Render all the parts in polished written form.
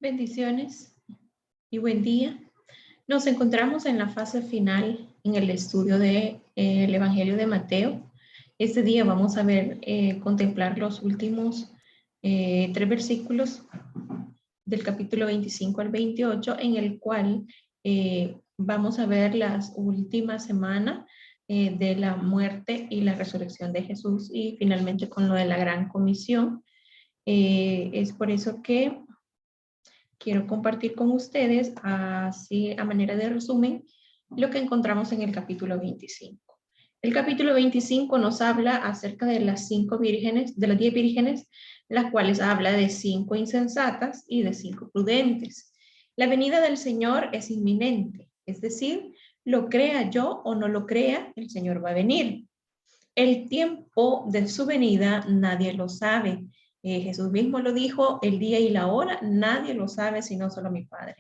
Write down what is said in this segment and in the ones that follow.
Bendiciones y buen día. Nos encontramos en la fase final en el estudio del Evangelio de Mateo. Este día vamos a ver, contemplar los últimos 3 versículos del capítulo 25 al 28, en el cual vamos a ver las últimas semanas de la muerte y la resurrección de Jesús y finalmente con lo de la gran comisión. Es por eso que quiero compartir con ustedes, así a manera de resumen, lo que encontramos en el capítulo 25. El capítulo 25 nos habla acerca de las 5 vírgenes, de las 10 vírgenes, las cuales habla de 5 insensatas y de 5 prudentes. La venida del Señor es inminente, es decir, lo crea yo o no lo crea, el Señor va a venir. El tiempo de su venida nadie lo sabe. Jesús mismo lo dijo, el día y la hora nadie lo sabe sino solo mi Padre.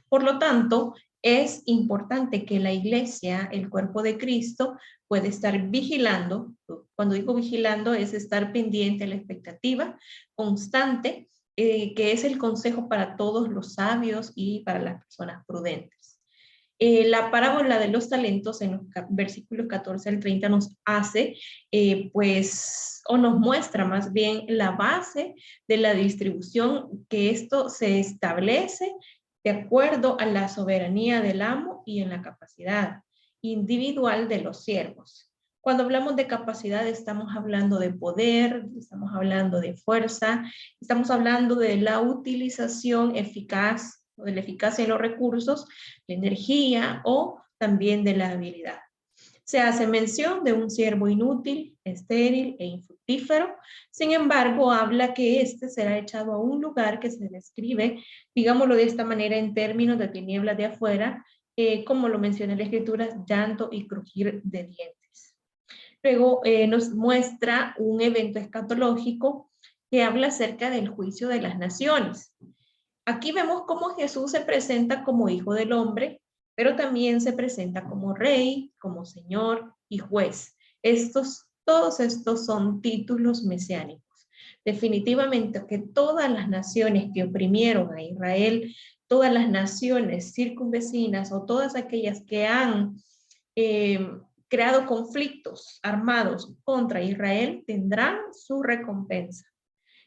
Por lo tanto, es importante que la iglesia, el cuerpo de Cristo, puede estar vigilando. Cuando digo vigilando es estar pendiente, la expectativa constante, que es el consejo para todos los sabios y para las personas prudentes. La parábola de los talentos en los versículos 14 al 30 nos hace, o nos muestra más bien la base de la distribución, que esto se establece de acuerdo a la soberanía del amo y en la capacidad individual de los siervos. Cuando hablamos de capacidad, estamos hablando de poder, estamos hablando de fuerza, estamos hablando de la utilización eficaz, de la eficacia de los recursos, la energía o también de la habilidad. Se hace mención de un siervo inútil, estéril e infructífero. Sin embargo, habla que éste será echado a un lugar que se describe, digámoslo de esta manera, en términos de tinieblas de afuera, como lo menciona la Escritura, llanto y crujir de dientes. Luego nos muestra un evento escatológico que habla acerca del juicio de las naciones. Aquí vemos cómo Jesús se presenta como hijo del hombre, pero también se presenta como rey, como señor y juez. Todos estos son títulos mesiánicos. Definitivamente que todas las naciones que oprimieron a Israel, todas las naciones circunvecinas o todas aquellas que han creado conflictos armados contra Israel tendrán su recompensa.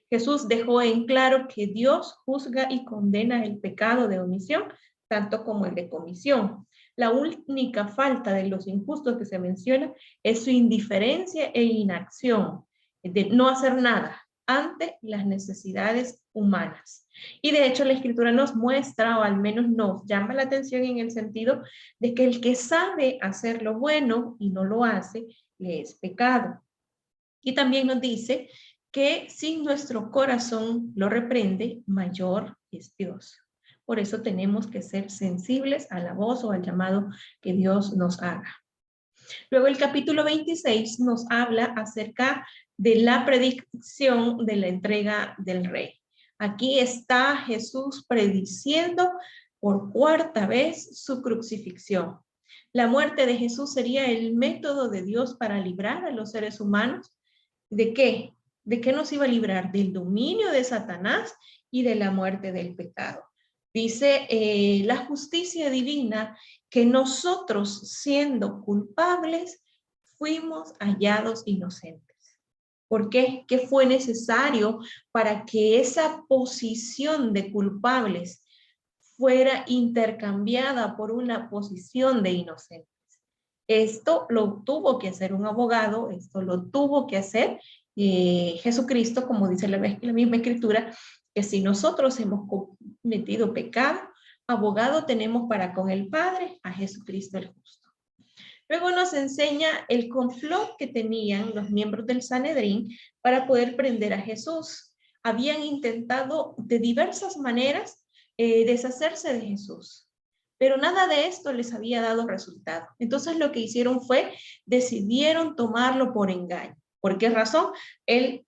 Jesús dejó en claro que Dios juzga y condena el pecado de omisión, tanto como el de comisión. La única falta de los injustos que se menciona es su indiferencia e inacción, de no hacer nada ante las necesidades humanas. Y de hecho la Escritura nos muestra, o al menos nos llama la atención en el sentido de que el que sabe hacer lo bueno y no lo hace, le es pecado. Y también nos dice que si nuestro corazón lo reprende, mayor es Dios. Por eso tenemos que ser sensibles a la voz o al llamado que Dios nos haga. Luego el capítulo 26 nos habla acerca de la predicción de la entrega del rey. Aquí está Jesús prediciendo por 4ª vez su crucifixión. La muerte de Jesús sería el método de Dios para librar a los seres humanos. ¿De qué? ¿De qué nos iba a librar? Del dominio de Satanás y de la muerte del pecado. Dice la justicia divina que nosotros, siendo culpables, fuimos hallados inocentes. ¿Por qué? ¿Qué fue necesario para que esa posición de culpables fuera intercambiada por una posición de inocentes? Esto lo tuvo que hacer un abogado, esto lo tuvo que hacer Jesucristo, como dice la misma Escritura, que si nosotros hemos cometido pecado, abogado tenemos para con el Padre, a Jesucristo el justo. Luego nos enseña el complot que tenían los miembros del Sanedrín para poder prender a Jesús. Habían intentado de diversas maneras deshacerse de Jesús, pero nada de esto les había dado resultado. Entonces lo que hicieron fue, decidieron tomarlo por engaño. ¿Por qué razón? Él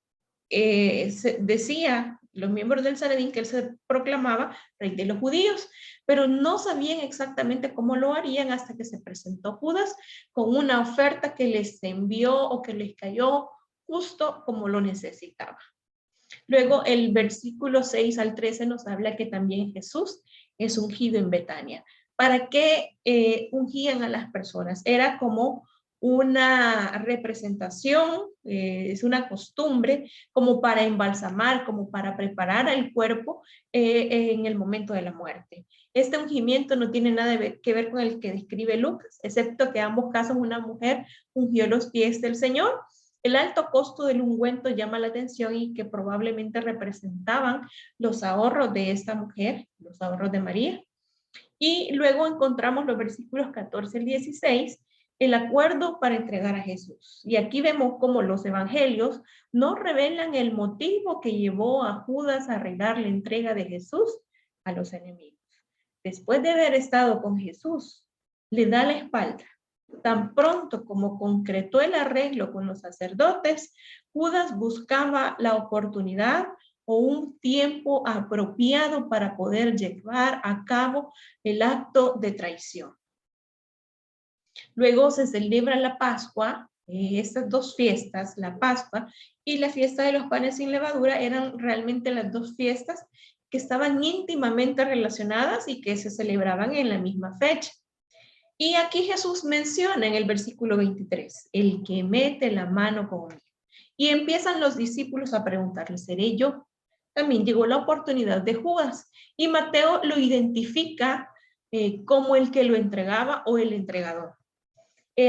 decía, los miembros del Sanedrín, que él se proclamaba rey de los judíos, pero no sabían exactamente cómo lo harían hasta que se presentó Judas con una oferta que les envió o que les cayó justo como lo necesitaba. Luego el versículo 6 al 13 nos habla que también Jesús es ungido en Betania. ¿Para qué ungían a las personas? Era como una representación, es una costumbre, como para embalsamar, como para preparar al cuerpo en el momento de la muerte. Este ungimiento no tiene nada que ver con el que describe Lucas, excepto que en ambos casos una mujer ungió los pies del Señor. El alto costo del ungüento llama la atención y que probablemente representaban los ahorros de esta mujer, los ahorros de María. Y luego encontramos los versículos 14 al 16, el acuerdo para entregar a Jesús. Y aquí vemos cómo los evangelios no revelan el motivo que llevó a Judas a arreglar la entrega de Jesús a los enemigos. Después de haber estado con Jesús, le da la espalda. Tan pronto como concretó el arreglo con los sacerdotes, Judas buscaba la oportunidad o un tiempo apropiado para poder llevar a cabo el acto de traición. Luego se celebra la Pascua, estas dos fiestas, la Pascua y la fiesta de los panes sin levadura, eran realmente las dos fiestas que estaban íntimamente relacionadas y que se celebraban en la misma fecha. Y aquí Jesús menciona en el versículo 23, el que mete la mano conmigo. Y empiezan los discípulos a preguntarle, ¿seré yo? También llegó la oportunidad de Judas y Mateo lo identifica como el que lo entregaba o el entregador.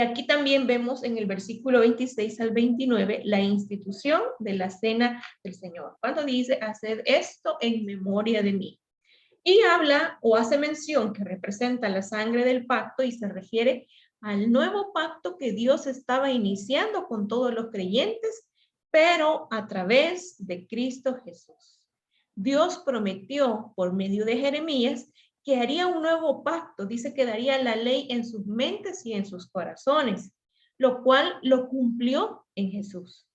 Aquí también vemos en el versículo 26 al 29 la institución de la cena del Señor, cuando dice, haced esto en memoria de mí. Y habla o hace mención que representa la sangre del pacto y se refiere al nuevo pacto que Dios estaba iniciando con todos los creyentes, pero a través de Cristo Jesús. Dios prometió por medio de Jeremías que haría un nuevo pacto, dice que daría la ley en sus mentes y en sus corazones, lo cual lo cumplió en Jesús.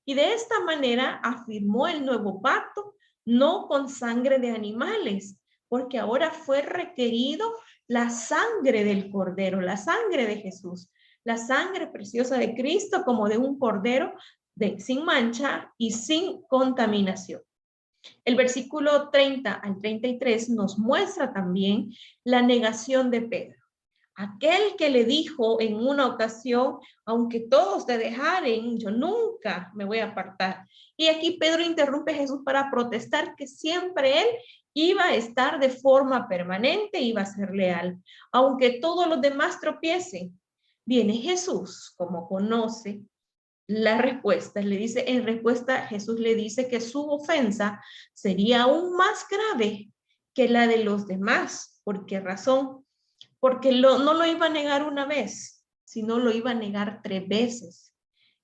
Y de esta manera afirmó el nuevo pacto, no con sangre de animales, porque ahora fue requerido la sangre del Cordero, la sangre de Jesús, la sangre preciosa de Cristo como de un Cordero sin mancha y sin contaminación. El versículo 30 al 33 nos muestra también la negación de Pedro. Aquel que le dijo en una ocasión, aunque todos te dejaren, yo nunca me voy a apartar. Y aquí Pedro interrumpe a Jesús para protestar que siempre él iba a estar de forma permanente, iba a ser leal. Aunque todos los demás tropiecen, viene Jesús, como conoce la respuesta, le dice, en respuesta Jesús le dice que su ofensa sería aún más grave que la de los demás. ¿Por qué razón? Porque no lo iba a negar una vez, sino lo iba a negar 3 veces.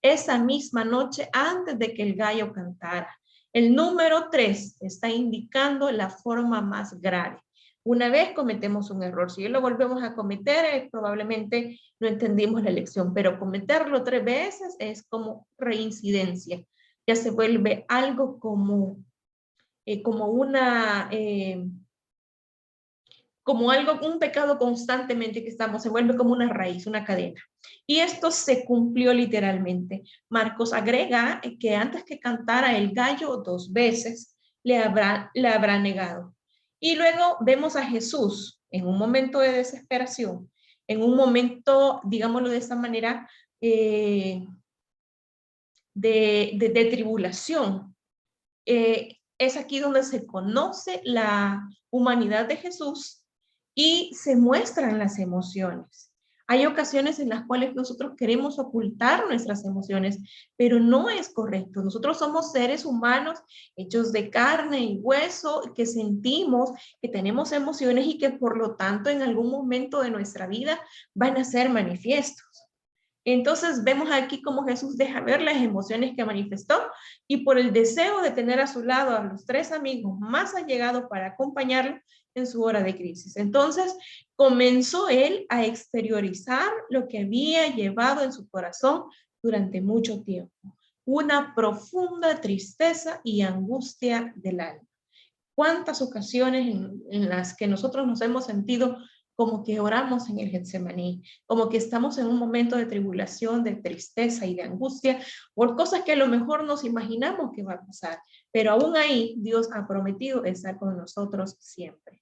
Esa misma noche antes de que el gallo cantara. El número 3 está indicando la forma más grave. Una vez cometemos un error, si lo volvemos a cometer, probablemente no entendimos la lección, pero cometerlo 3 veces es como reincidencia. Ya se vuelve algo como una... como algo, un pecado constantemente que estamos, se vuelve como una raíz, una cadena. Y esto se cumplió literalmente. Marcos agrega que antes que cantara el gallo 2 veces, le habrá negado. Y luego vemos a Jesús en un momento de desesperación, en un momento, digámoslo de esta manera, de tribulación. Es aquí donde se conoce la humanidad de Jesús y se muestran las emociones. Hay ocasiones en las cuales nosotros queremos ocultar nuestras emociones, pero no es correcto. Nosotros somos seres humanos hechos de carne y hueso, que sentimos, que tenemos emociones y que por lo tanto en algún momento de nuestra vida van a ser manifiestos. Entonces vemos aquí cómo Jesús deja ver las emociones que manifestó y por el deseo de tener a su lado a los 3 amigos más allegados para acompañarlo en su hora de crisis. Entonces comenzó él a exteriorizar lo que había llevado en su corazón durante mucho tiempo. Una profunda tristeza y angustia del alma. ¿Cuántas ocasiones en las que nosotros nos hemos sentido como que oramos en el Getsemaní, como que estamos en un momento de tribulación, de tristeza y de angustia por cosas que a lo mejor nos imaginamos que va a pasar, pero aún ahí Dios ha prometido estar con nosotros siempre.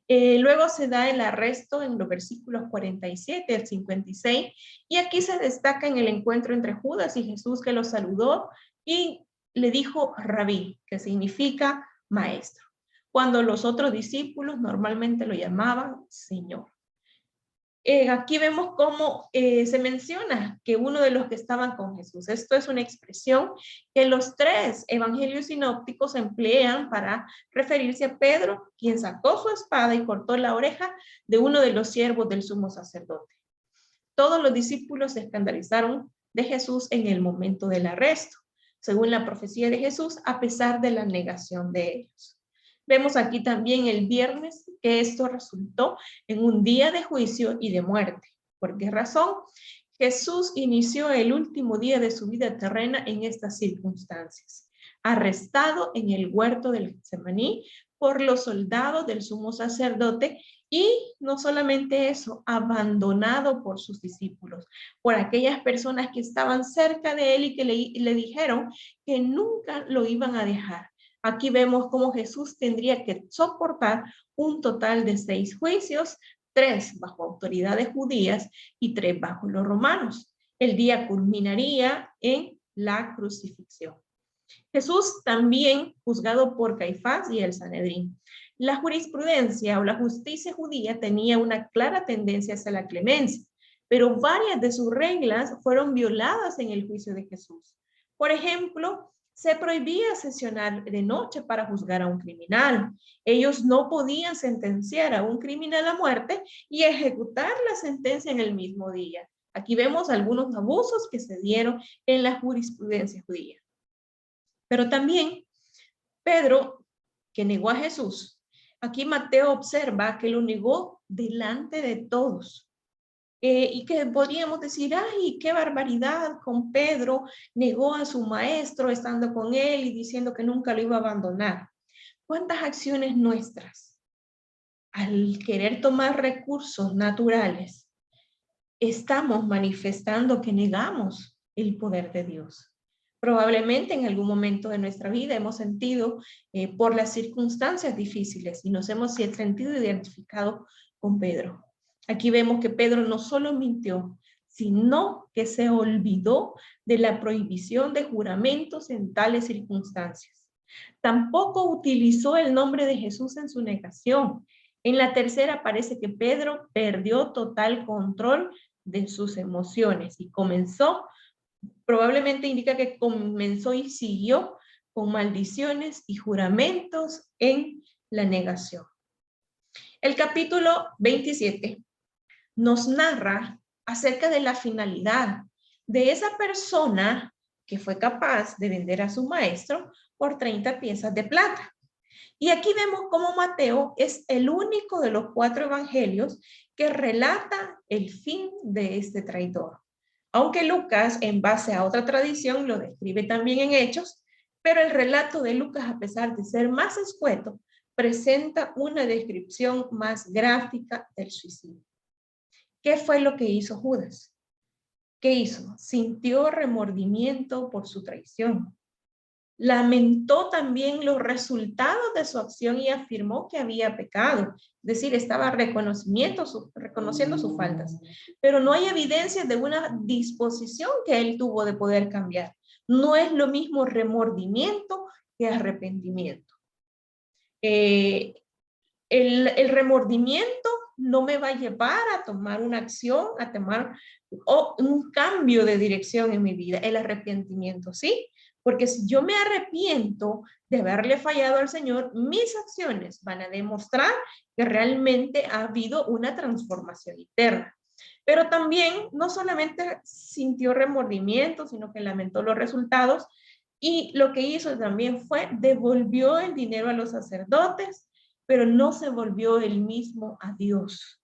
Luego se da el arresto en los versículos 47 al 56, y aquí se destaca en el encuentro entre Judas y Jesús, que lo saludó y le dijo rabí, que significa maestro, cuando los otros discípulos normalmente lo llamaban Señor. Aquí vemos cómo se menciona que uno de los que estaban con Jesús. Esto es una expresión que los tres evangelios sinópticos emplean para referirse a Pedro, quien sacó su espada y cortó la oreja de uno de los siervos del sumo sacerdote. Todos los discípulos se escandalizaron de Jesús en el momento del arresto, según la profecía de Jesús, a pesar de la negación de ellos. Vemos aquí también el viernes que esto resultó en un día de juicio y de muerte. ¿Por qué razón? Jesús inició el último día de su vida terrena en estas circunstancias, arrestado en el huerto del Getsemaní por los soldados del sumo sacerdote, y no solamente eso, abandonado por sus discípulos, por aquellas personas que estaban cerca de él y que le dijeron que nunca lo iban a dejar. Aquí vemos cómo Jesús tendría que soportar un total de 6 juicios, 3 bajo autoridades judías y 3 bajo los romanos. El día culminaría en la crucifixión. Jesús también juzgado por Caifás y el Sanedrín. La jurisprudencia o la justicia judía tenía una clara tendencia hacia la clemencia, pero varias de sus reglas fueron violadas en el juicio de Jesús. Por ejemplo, se prohibía sesionar de noche para juzgar a un criminal. Ellos no podían sentenciar a un criminal a muerte y ejecutar la sentencia en el mismo día. Aquí vemos algunos abusos que se dieron en la jurisprudencia judía. Pero también Pedro, que negó a Jesús, aquí Mateo observa que lo negó delante de todos. Y que podríamos decir, ay, qué barbaridad, con Pedro negó a su maestro estando con él y diciendo que nunca lo iba a abandonar. ¿Cuántas acciones nuestras, al querer tomar recursos naturales, estamos manifestando que negamos el poder de Dios? Probablemente en algún momento de nuestra vida hemos sentido por las circunstancias difíciles y nos hemos sentido identificados con Pedro. Aquí vemos que Pedro no solo mintió, sino que se olvidó de la prohibición de juramentos en tales circunstancias. Tampoco utilizó el nombre de Jesús en su negación. En la tercera parece que Pedro perdió total control de sus emociones y probablemente indica que comenzó y siguió con maldiciones y juramentos en la negación. El capítulo 27 nos narra acerca de la finalidad de esa persona que fue capaz de vender a su maestro por 30 piezas de plata. Y aquí vemos cómo Mateo es el único de los 4 evangelios que relata el fin de este traidor. Aunque Lucas, en base a otra tradición, lo describe también en Hechos, pero el relato de Lucas, a pesar de ser más escueto, presenta una descripción más gráfica del suicidio. ¿Qué fue lo que hizo Judas? ¿Qué hizo? Sintió remordimiento por su traición. Lamentó también los resultados de su acción y afirmó que había pecado. Es decir, estaba reconociendo sus faltas. Pero no hay evidencia de una disposición que él tuvo de poder cambiar. No es lo mismo remordimiento que arrepentimiento. El remordimiento no me va a llevar a tomar una acción, a tomar un cambio de dirección en mi vida. El arrepentimiento, sí. Porque si yo me arrepiento de haberle fallado al Señor, mis acciones van a demostrar que realmente ha habido una transformación interna. Pero también no solamente sintió remordimiento, sino que lamentó los resultados, y lo que hizo también fue devolvió el dinero a los sacerdotes, pero no se volvió el mismo a Dios.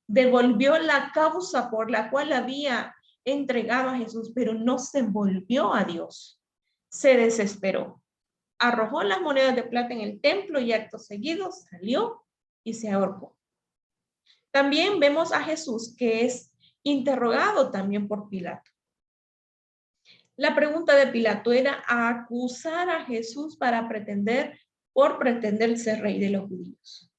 Devolvió la causa por la cual había entregado a Jesús, pero no se volvió a Dios. Se desesperó, arrojó las monedas de plata en el templo y acto seguido salió y se ahorcó. También vemos a Jesús que es interrogado también por Pilato. La pregunta de Pilato era acusar a Jesús por pretender ser rey de los judíos.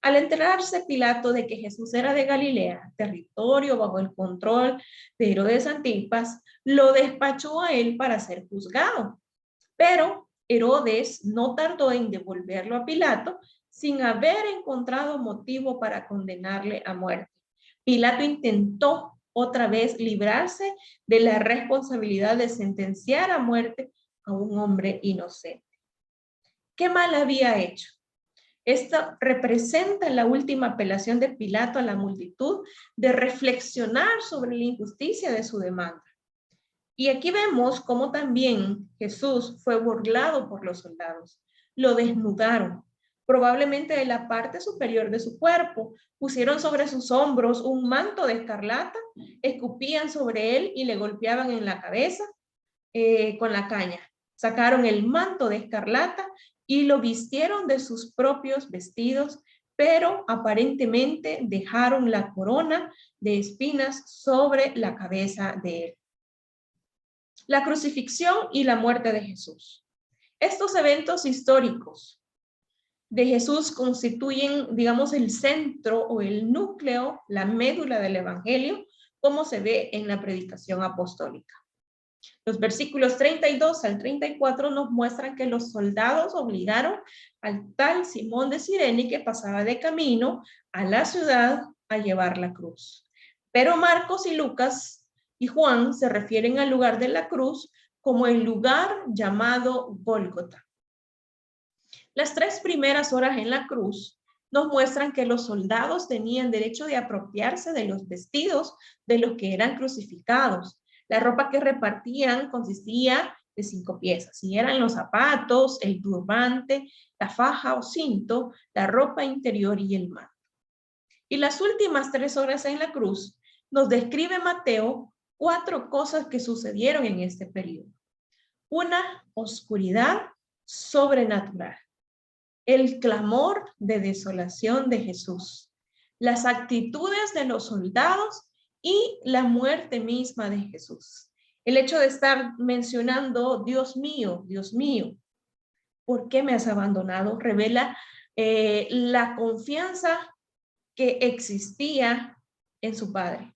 Al enterarse Pilato de que Jesús era de Galilea, territorio bajo el control de Herodes Antipas, lo despachó a él para ser juzgado. Pero Herodes no tardó en devolverlo a Pilato sin haber encontrado motivo para condenarle a muerte. Pilato intentó otra vez librarse de la responsabilidad de sentenciar a muerte a un hombre inocente. ¿Qué mal había hecho? Esto representa la última apelación de Pilato a la multitud de reflexionar sobre la injusticia de su demanda. Y aquí vemos cómo también Jesús fue burlado por los soldados. Lo desnudaron, probablemente de la parte superior de su cuerpo. Pusieron sobre sus hombros un manto de escarlata, escupían sobre él y le golpeaban en la cabeza con la caña. Sacaron el manto de escarlata y lo vistieron de sus propios vestidos, pero aparentemente dejaron la corona de espinas sobre la cabeza de él. La crucifixión y la muerte de Jesús. Estos eventos históricos de Jesús constituyen, digamos, el centro o el núcleo, la médula del evangelio, como se ve en la predicación apostólica. Los versículos 32 al 34 nos muestran que los soldados obligaron al tal Simón de Cirene que pasaba de camino a la ciudad a llevar la cruz. Pero Marcos y Lucas y Juan se refieren al lugar de la cruz como el lugar llamado Gólgota. Las 3 primeras horas en la cruz nos muestran que los soldados tenían derecho de apropiarse de los vestidos de los que eran crucificados. La ropa que repartían consistía de 5 piezas, y eran los zapatos, el turbante, la faja o cinto, la ropa interior y el manto. Y las últimas 3 horas en la cruz nos describe Mateo 4 cosas que sucedieron en este periodo. Una oscuridad sobrenatural, el clamor de desolación de Jesús, las actitudes de los soldados y la muerte misma de Jesús. El hecho de estar mencionando, Dios mío, ¿por qué me has abandonado? Revela la confianza que existía en su Padre.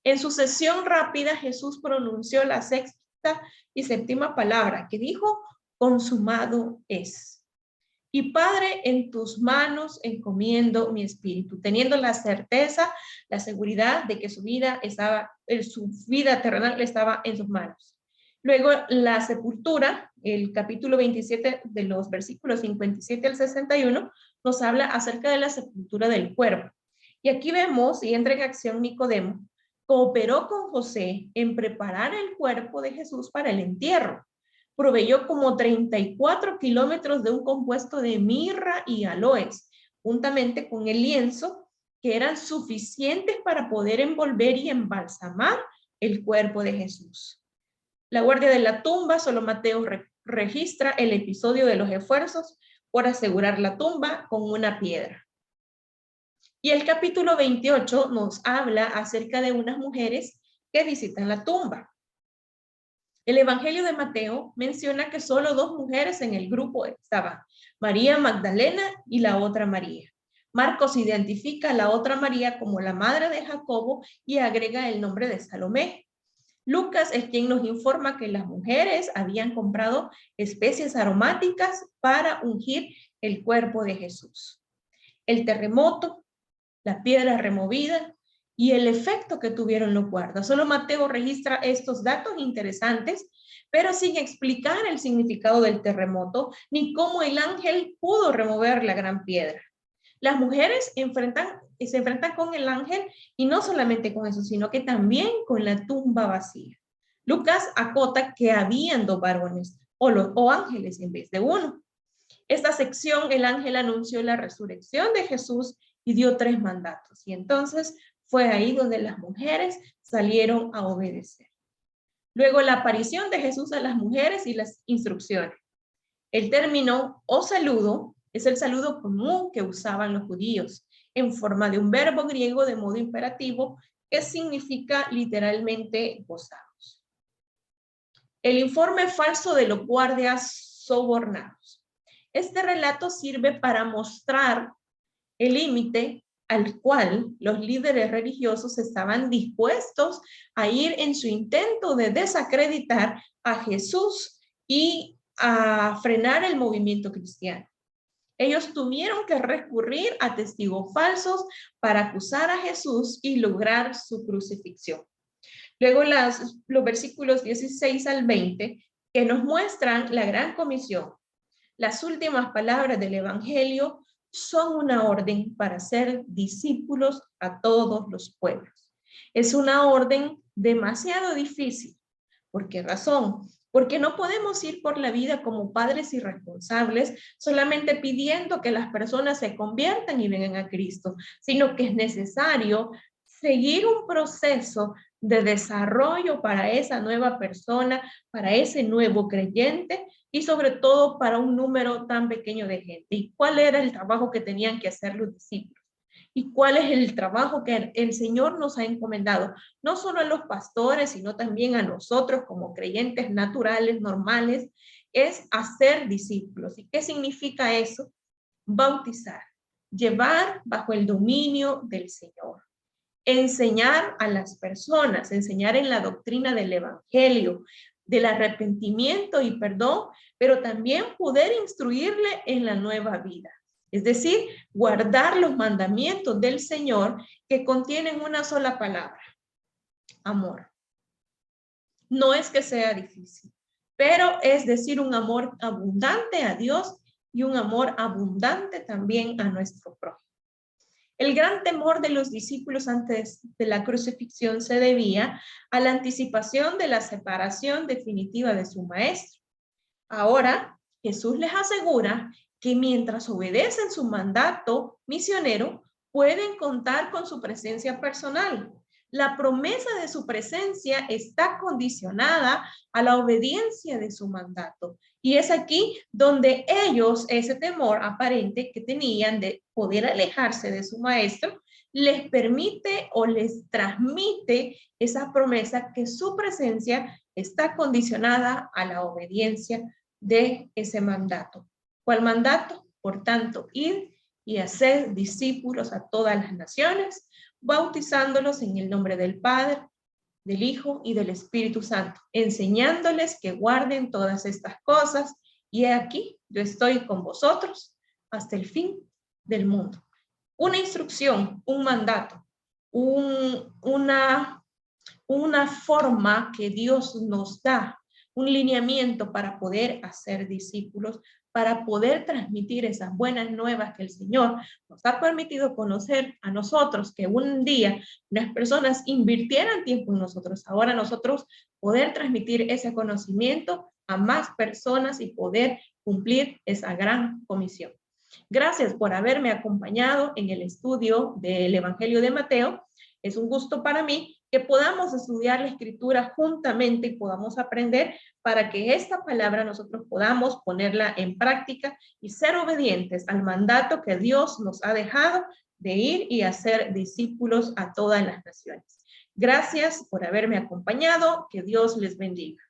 En sucesión rápida, Jesús pronunció la 6ª y 7ª palabra, que dijo, consumado es. Y Padre, en tus manos encomiendo mi espíritu, teniendo la certeza, la seguridad de que su vida terrenal estaba en sus manos. Luego la sepultura, el capítulo 27 de los versículos 57 al 61, nos habla acerca de la sepultura del cuerpo. Y aquí vemos, y entra en acción Nicodemo, cooperó con José en preparar el cuerpo de Jesús para el entierro. Proveyó como 34 kilómetros de un compuesto de mirra y aloes, juntamente con el lienzo, que eran suficientes para poder envolver y embalsamar el cuerpo de Jesús. La guardia de la tumba, solo Mateo registra el episodio de los esfuerzos por asegurar la tumba con una piedra. Y el capítulo 28 nos habla acerca de unas mujeres que visitan la tumba. El Evangelio de Mateo menciona que solo 2 mujeres en el grupo estaban, María Magdalena y la otra María. Marcos identifica a la otra María como la madre de Jacobo y agrega el nombre de Salomé. Lucas es quien nos informa que las mujeres habían comprado especies aromáticas para ungir el cuerpo de Jesús. El terremoto, la piedra removida y el efecto que tuvieron los guardas. Solo Mateo registra estos datos interesantes, pero sin explicar el significado del terremoto ni cómo el ángel pudo remover la gran piedra. Las mujeres se enfrentan con el ángel y no solamente con eso, sino que también con la tumba vacía. Lucas acota que habían 2 varones o ángeles en vez de uno. Esta sección, el ángel anunció la resurrección de Jesús y dio 3 mandatos. Y entonces fue ahí donde las mujeres salieron a obedecer. Luego la aparición de Jesús a las mujeres y las instrucciones. El término o saludo es el saludo común que usaban los judíos. en forma de un verbo griego de modo imperativo que significa literalmente gozaos. El informe falso de los guardias sobornados. Este relato sirve para mostrar el límite al cual los líderes religiosos estaban dispuestos a ir en su intento de desacreditar a Jesús y a frenar el movimiento cristiano. Ellos tuvieron que recurrir a testigos falsos para acusar a Jesús y lograr su crucifixión. Luego los versículos 16 al 20 que nos muestran la gran comisión. Las últimas palabras del Evangelio son una orden para ser discípulos a todos los pueblos. Es una orden demasiado difícil. ¿Por qué razón? Porque no podemos ir por la vida como padres irresponsables solamente pidiendo que las personas se conviertan y vengan a Cristo, sino que es necesario seguir un proceso de desarrollo para esa nueva persona, para ese nuevo creyente y sobre todo para un número tan pequeño de gente. ¿Y cuál era el trabajo que tenían que hacer los discípulos? ¿Y cuál es el trabajo que el Señor nos ha encomendado? No solo a los pastores, sino también a nosotros como creyentes naturales, normales, es hacer discípulos. ¿Y qué significa eso? Bautizar, llevar bajo el dominio del Señor. Enseñar a las personas, enseñar en la doctrina del Evangelio, del arrepentimiento y perdón, pero también poder instruirle en la nueva vida. Es decir, guardar los mandamientos del Señor que contienen una sola palabra, amor. No es que sea difícil, pero es decir, un amor abundante a Dios y un amor abundante también a nuestro prójimo. El gran temor de los discípulos antes de la crucifixión se debía a la anticipación de la separación definitiva de su maestro. Ahora, Jesús les asegura que mientras obedecen su mandato misionero, pueden contar con su presencia personal. La promesa de su presencia está condicionada a la obediencia de su mandato. Y es aquí donde ellos, ese temor aparente que tenían de poder alejarse de su maestro, les permite o les transmite esa promesa que su presencia está condicionada a la obediencia de ese mandato. ¿Cuál mandato? Por tanto, ir y hacer discípulos a todas las naciones, bautizándolos en el nombre del Padre, del Hijo y del Espíritu Santo, enseñándoles que guarden todas estas cosas. Y he aquí, yo estoy con vosotros hasta el fin del mundo. Una instrucción, un mandato, una forma que Dios nos da, un lineamiento para poder hacer discípulos, para poder transmitir esas buenas nuevas que el Señor nos ha permitido conocer a nosotros, que un día las personas invirtieran tiempo en nosotros, ahora nosotros poder transmitir ese conocimiento a más personas y poder cumplir esa gran comisión. Gracias por haberme acompañado en el estudio del Evangelio de Mateo. Es un gusto para mí que podamos estudiar la Escritura juntamente y podamos aprender para que esta palabra nosotros podamos ponerla en práctica y ser obedientes al mandato que Dios nos ha dejado de ir y hacer discípulos a todas las naciones. Gracias por haberme acompañado. Que Dios les bendiga.